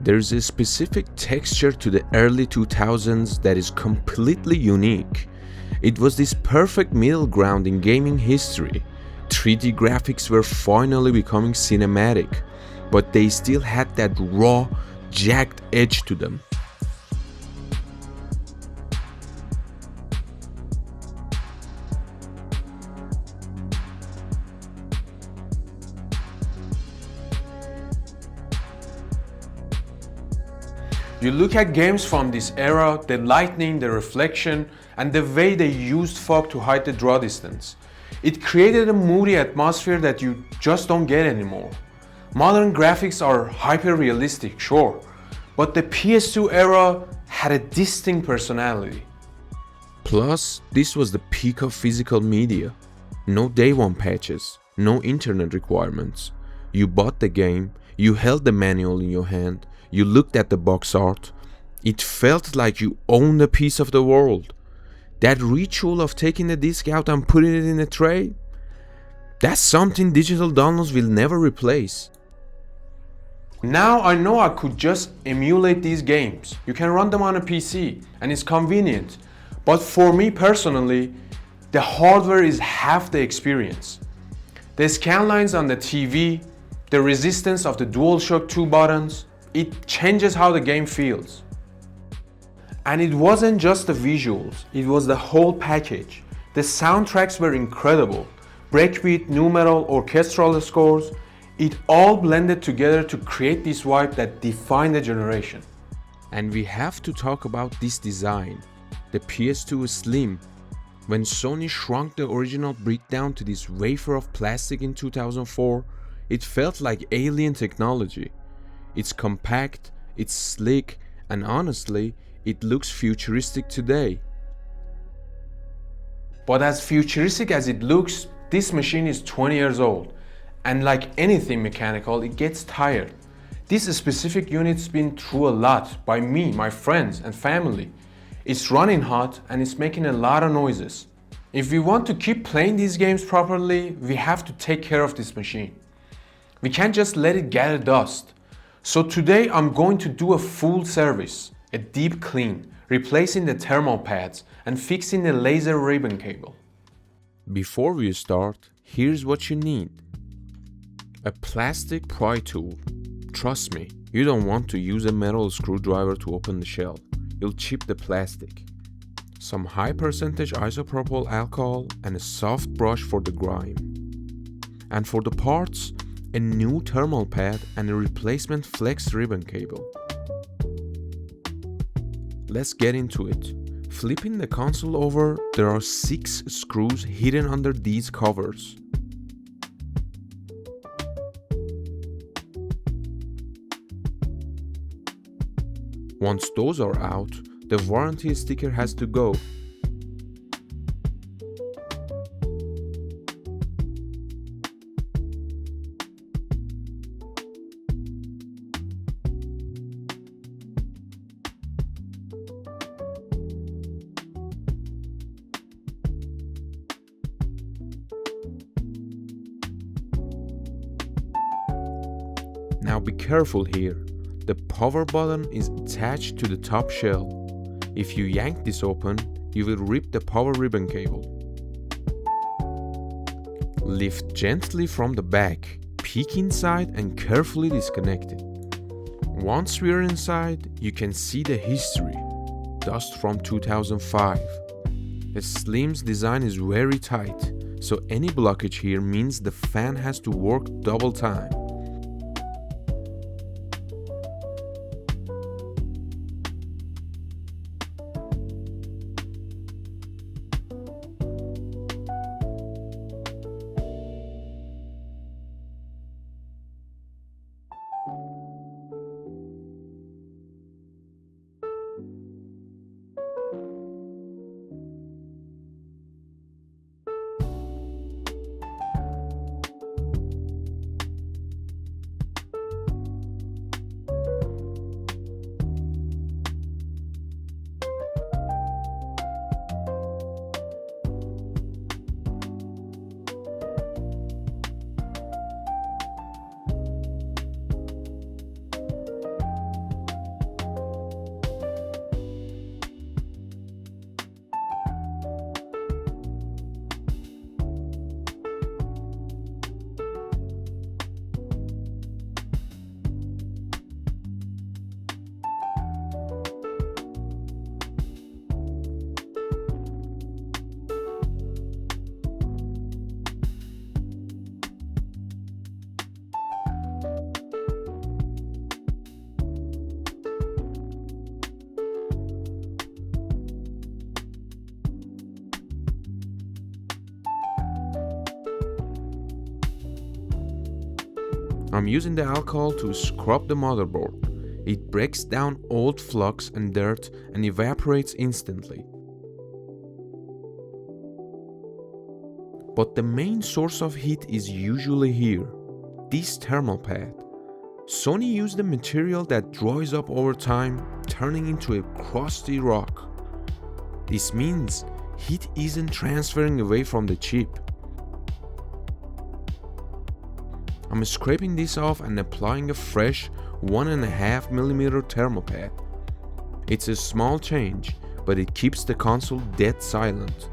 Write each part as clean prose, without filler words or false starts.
There's a specific texture to the early 2000s that is completely unique. It was this perfect middle ground in gaming history. 3D graphics were finally becoming cinematic, but they still had that raw, jagged edge to them. You look at games from this era, the lighting, the reflection, and the way they used fog to hide the draw distance. It created a moody atmosphere that you just don't get anymore. Modern graphics are hyper-realistic, sure, but the PS2 era had a distinct personality. Plus, this was the peak of physical media. No day one patches, no internet requirements. You bought the game, you held the manual in your hand, you looked at the box art. It felt like you owned a piece of the world. That ritual of taking the disc out and putting it in a tray, that's something digital downloads will never replace. Now I know I could just emulate these games. You can run them on a PC and it's convenient. But for me personally, the hardware is half the experience. The scan lines on the TV, the resistance of the DualShock 2 buttons, it changes how the game feels. And it wasn't just the visuals, it was the whole package. The soundtracks were incredible. Breakbeat, nu metal, orchestral scores, it all blended together to create this vibe that defined the generation. And we have to talk about this design, the PS2 Slim. When Sony shrunk the original brick down to this wafer of plastic in 2004, it felt like alien technology. It's compact, it's slick, and honestly, it looks futuristic today. But as futuristic as it looks, this machine is 20 years old, and like anything mechanical, it gets tired. This specific unit's been through a lot by me, my friends, and family. It's running hot and it's making a lot of noises. If we want to keep playing these games properly, we have to take care of this machine. We can't just let it gather dust. So today I'm going to do a full service, a deep clean, replacing the thermal pads and fixing the laser ribbon cable. Before we start, here's what you need. A plastic pry tool. Trust me, you don't want to use a metal screwdriver to open the shell. You'll chip the plastic. Some high percentage isopropyl alcohol and a soft brush for the grime. And for the parts, a new thermal pad and a replacement flex ribbon cable. Let's get into it. Flipping the console over, there are 6 screws hidden under these covers. Once those are out, the warranty sticker has to go. Now be careful here. The power button is attached to the top shell. If you yank this open, you will rip the power ribbon cable. Lift gently from the back, peek inside and carefully disconnect it. Once we're inside, you can see the history. Dust from 2005. The Slim's design is very tight, so any blockage here means the fan has to work double time. I'm using the alcohol to scrub the motherboard. It breaks down old flux and dirt and evaporates instantly. But the main source of heat is usually here, this thermal pad. Sony used a material that dries up over time, turning into a crusty rock. This means heat isn't transferring away from the chip. I'm scraping this off and applying a fresh 1.5mm thermal pad. It's a small change, but it keeps the console dead silent.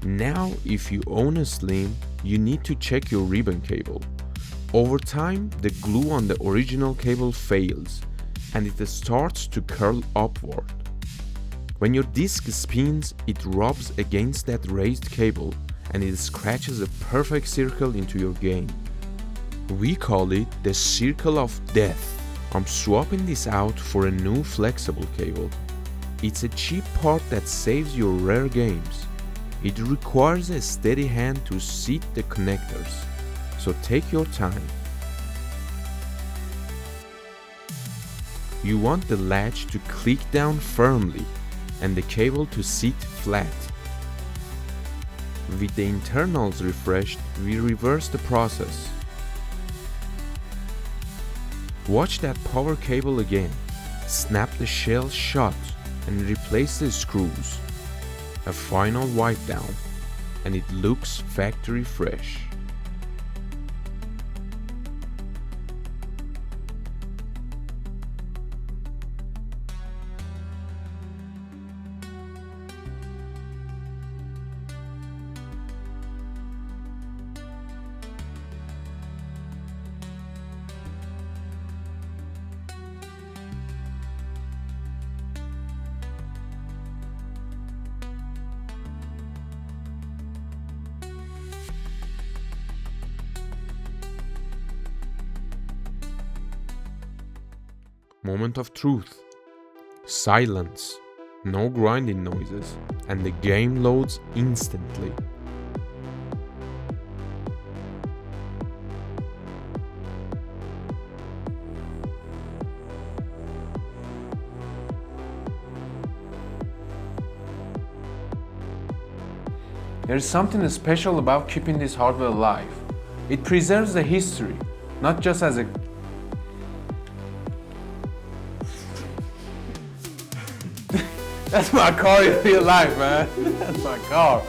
Now, if you own a Slim, you need to check your ribbon cable. Over time, the glue on the original cable fails, and it starts to curl upward. When your disc spins, it rubs against that raised cable, and it scratches a perfect circle into your game. We call it the circle of death. I'm swapping this out for a new flexible cable. It's a cheap part that saves your rare games. It requires a steady hand to seat the connectors, so take your time. You want the latch to click down firmly and the cable to sit flat. With the internals refreshed, we reverse the process. Watch that power cable again. Snap the shell shut and replace the screws. A final wipe down, and it looks factory fresh. moment of truth, silence, no grinding noises, and the game loads instantly. There is something special about keeping this hardware alive. It preserves the history, not just as a... That's my car in real life, man. That's my car.